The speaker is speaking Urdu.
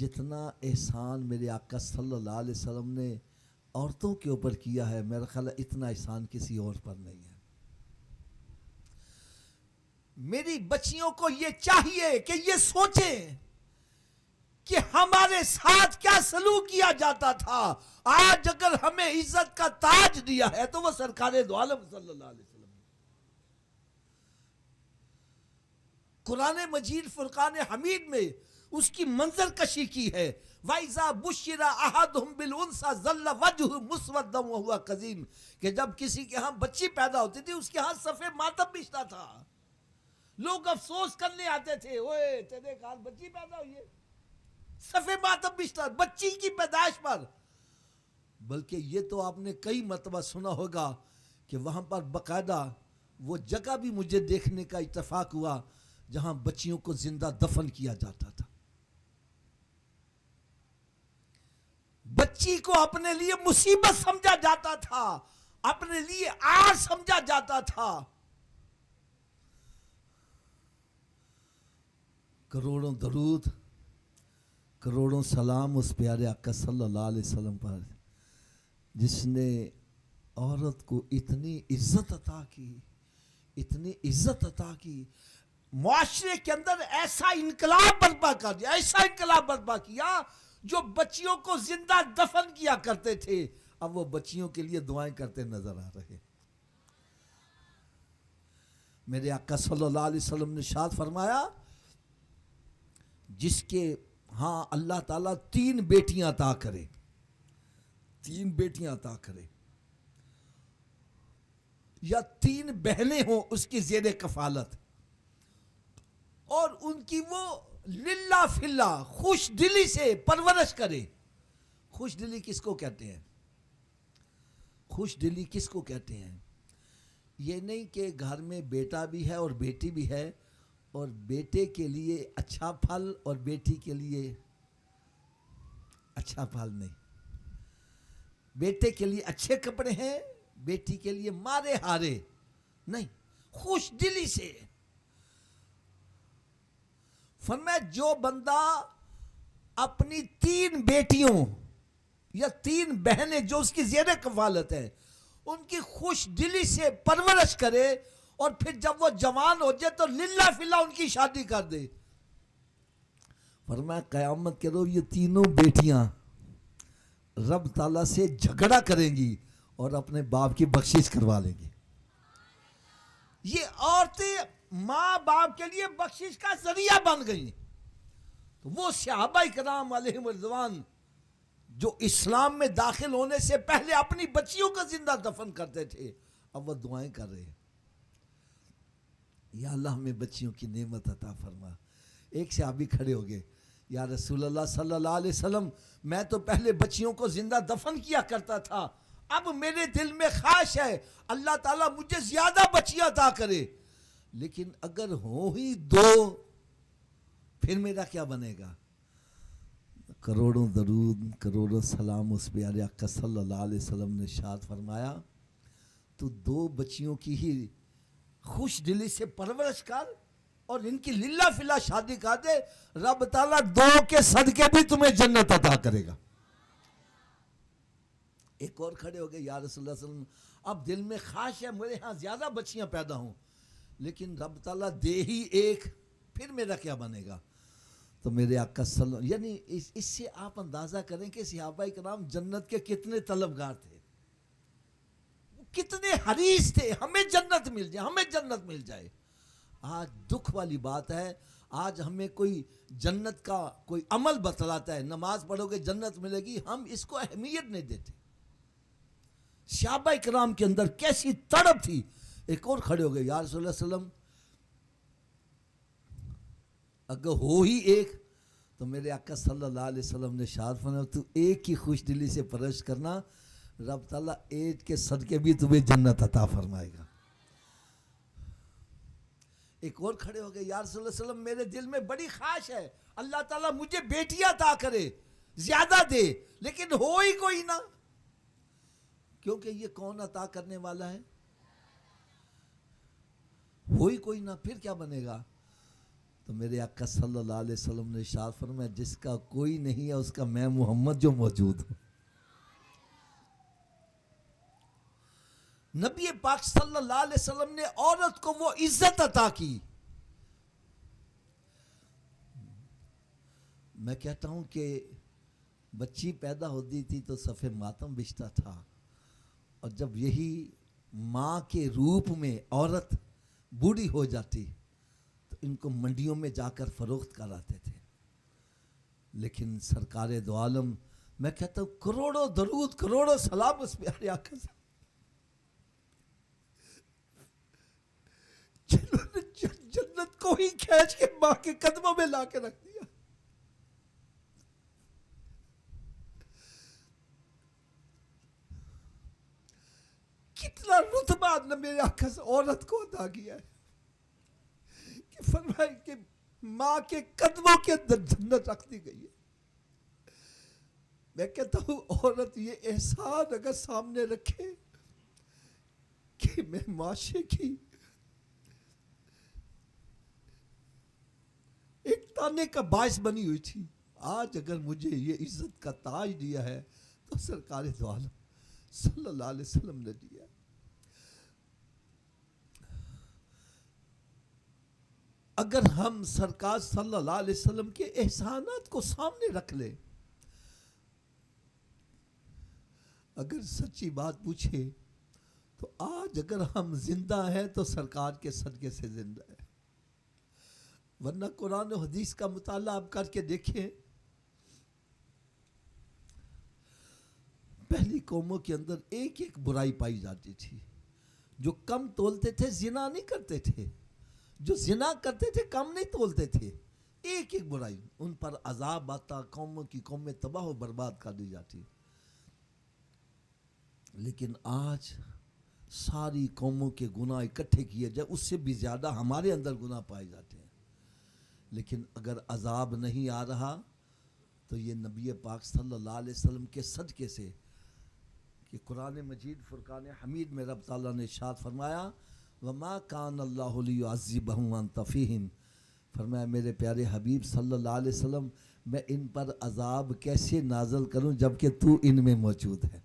جتنا احسان میرے آقا صلی اللہ علیہ وسلم نے عورتوں کے اوپر کیا ہے، میرا خیال ہے اتنا احسان کسی اور پر نہیں ہے۔ میری بچیوں کو یہ چاہیے کہ یہ سوچیں کہ ہمارے ساتھ کیا سلوک کیا جاتا تھا۔ آج اگر ہمیں عزت کا تاج دیا ہے تو وہ سرکار دو عالم صلی اللہ علیہ وسلم۔ قرآن مجید فرقان حمید میں اس کی منظر کشی کی ہے۔ وَإِذَا بُشِّرَ أَحَدُهُمْ بِالْأُنثَىٰ ظَلَّ وَجْهُهُ مُسْوَدًّا وَهُوَ كَظِيمٌ، کہ جب کسی کے ہاں بچی پیدا ہوتی تھی اس کے ہاں صف ماتم بچھتا تھا، لوگ افسوس کرنے آتے تھے، اوئے تیرے ہاں بچی پیدا ہوئی ہے، صف ماتم بچھتا بچی کی پیدائش پر۔ بلکہ یہ تو آپ نے کئی مرتبہ سنا ہوگا کہ وہاں پر باقاعدہ وہ جگہ بھی مجھے دیکھنے کا اتفاق ہوا جہاں بچیوں کو زندہ دفن کیا جاتا تھا۔ بچی کو اپنے لیے مصیبت سمجھا جاتا تھا، اپنے لیے آر سمجھا جاتا تھا۔ کروڑوں درود، کروڑوں سلام اس پیارے آقا صلی اللہ علیہ وسلم پر جس نے عورت کو اتنی عزت عطا کی، اتنی عزت عطا کی، معاشرے کے اندر ایسا انقلاب برپا کر دیا، ایسا انقلاب برپا کیا، جو بچیوں کو زندہ دفن کیا کرتے تھے اب وہ بچیوں کے لیے دعائیں کرتے نظر آ رہے۔ میرے آقا صلی اللہ علیہ وسلم نے ارشاد فرمایا جس کے ہاں اللہ تعالیٰ 3 بیٹیاں عطا کرے، 3 بیٹیاں عطا کرے یا 3 بہنیں ہوں اس کی زیر کفالت، اور ان کی وہ للہ فی اللہ خوش دلی سے پرورش کرے۔ خوش دلی کس کو کہتے ہیں؟ خوش دلی کس کو کہتے ہیں؟ یہ نہیں کہ گھر میں بیٹا بھی ہے اور بیٹی بھی ہے اور بیٹے کے لیے اچھا پھل اور بیٹی کے لیے اچھا پھل نہیں، بیٹے کے لیے اچھے کپڑے ہیں، بیٹی کے لیے مارے ہارے نہیں، خوش دلی سے۔ فرمایا جو بندہ اپنی 3 بیٹیوں یا 3 بہنیں جو اس کی زیر کفالت ہے ان کی خوش دلی سے پرورش کرے اور پھر جب وہ جوان ہو جائے تو للہ فی اللہ ان کی شادی کر دے، فرمایا قیامت کے روز یہ تینوں بیٹیاں رب تعالیٰ سے جھگڑا کریں گی اور اپنے باپ کی بخشش کروا لیں گی۔ یہ عورتیں ماں باپ کے لیے بخشش کا ذریعہ بن گئی۔ تو وہ صحابہ کرام علیہم رضوان جو اسلام میں داخل ہونے سے پہلے اپنی بچیوں کا زندہ دفن کرتے تھے اب وہ دعائیں کر رہے ہیں، یا اللہ ہمیں بچیوں کی نعمت عطا فرما۔ ایک صحابی کھڑے ہو گئے، یا رسول اللہ صلی اللہ علیہ وسلم میں تو پہلے بچیوں کو زندہ دفن کیا کرتا تھا، اب میرے دل میں خواہش ہے اللہ تعالیٰ مجھے زیادہ بچیاں عطا کرے، لیکن اگر ہوں ہی 2 پھر میرا کیا بنے گا؟ کروڑوں درود، کروڑوں سلام اس پیارے آقا صلی اللہ علیہ وسلم نے ارشاد فرمایا تو 2 بچیوں کی ہی خوش دلی سے پرورش کر اور ان کی للہ فی اللہ شادی کر دے، رب تعالیٰ 2 کے صدقے بھی تمہیں جنت عطا کرے گا۔ ایک اور کھڑے ہو گئے، یا رسول اللہ صلی اللہ علیہ وسلم اب دل میں خواہش ہے میرے ہاں زیادہ بچیاں پیدا ہوں لیکن رب تعالیٰ دے ہی 1، پھر میرا کیا بنے گا؟ تو میرے آقا صلی اللہ یعنی اس سے آپ اندازہ کریں کہ صحابہ کرام جنت کے کتنے طلبگار تھے، کتنے حریص تھے ہمیں جنت مل جائے، ہمیں جنت مل جائے۔ آج دکھ والی بات ہے، آج ہمیں کوئی جنت کا کوئی عمل بتلاتا ہے، نماز پڑھو گے جنت ملے گی، ہم اس کو اہمیت نہیں دیتے۔ صحابہ کرام کے اندر کیسی تڑپ تھی۔ ایک اور کھڑے ہو گئے، یا رسول اللہ صلی اللہ علیہ وسلم اگر ہو ہی 1 تو میرے آقا صلی اللہ علیہ وسلم نے ارشاد فرمایا تو 1 کی خوش دلی سے پرورش کرنا، رب تعالیٰ 1 کے صدقے بھی تمہیں جنت عطا فرمائے گا۔ ایک اور کھڑے ہو گئے، یا رسول اللہ صلی اللہ علیہ وسلم میرے دل میں بڑی خواہش ہے اللہ تعالیٰ مجھے بیٹیاں عطا کرے، زیادہ دے، لیکن ہو ہی کوئی نہ، کیونکہ یہ کون عطا کرنے والا ہے؟ ہو ہی کوئی نہ، پھر کیا بنے گا؟ تو میرے آقا صلی اللہ علیہ وسلم نے ارشاد فرمایا جس کا کوئی نہیں ہے اس کا میں محمد جو موجود ہوں. نبی پاک صلی اللہ علیہ وسلم نے عورت کو وہ عزت عطا کی. میں کہتا ہوں کہ بچی پیدا ہوتی تھی تو صف ماتم بچھتا تھا، اور جب یہی ماں کے روپ میں عورت بوڑھی ہو جاتی تو ان کو منڈیوں میں جا کر فروخت کراتے تھے. لیکن سرکار دو عالم، میں کہتا ہوں کروڑوں درود کروڑوں سلام اس پیارے آقا سے، جنہوں نے جنت کو ہی کھینچ کے ماں کے قدموں میں لا کے رکھ دیا. کتنا رتبہ نے میرے آقا سے عورت کو عطا کیا ہے کہ فرمائے کہ ماں کے قدموں کے اندر جنت رکھ دی گئی ہے. میں کہتا ہوں عورت یہ احسان اگر سامنے رکھے کہ میں معاشرے کی ایک تانے کا باعث بنی ہوئی تھی، آج اگر مجھے یہ عزت کا تاج دیا ہے تو سرکار دو عالم صلی اللہ علیہ وسلم نے دیا. اگر ہم سرکار صلی اللہ علیہ وسلم کے احسانات کو سامنے رکھ لیں، اگر سچی بات پوچھے تو آج اگر ہم زندہ ہیں تو سرکار کے صدقے سے زندہ ہیں، ورنہ قرآن و حدیث کا مطالعہ آپ کر کے دیکھیں. پہلی قوموں کے اندر ایک ایک برائی پائی جاتی تھی. جو کم تولتے تھے زنا نہیں کرتے تھے، جو زنا کرتے تھے کم نہیں تولتے تھے. ایک ایک برائی ان پر عذاب آتا، قوموں کی قومیں تباہ و برباد کر دی جاتی. لیکن آج ساری قوموں کے گناہ اکٹھے کیے جائے اس سے بھی زیادہ ہمارے اندر گناہ پائے جاتے ہیں. لیکن اگر عذاب نہیں آ رہا تو یہ نبی پاک صلی اللہ علیہ وسلم کے صدقے سے کہ قرآن مجید فرقان حمید میں رب تعالیٰ نے ارشاد فرمایا وَمَا كَانَ اللَّهُ لِيُعَذِّبَهُمْ وَأَنْتَ فِيهِمْ، فرمایا میرے پیارے حبیب صلی اللہ علیہ وسلم میں ان پر عذاب کیسے نازل کروں جبکہ تو ان میں موجود ہے.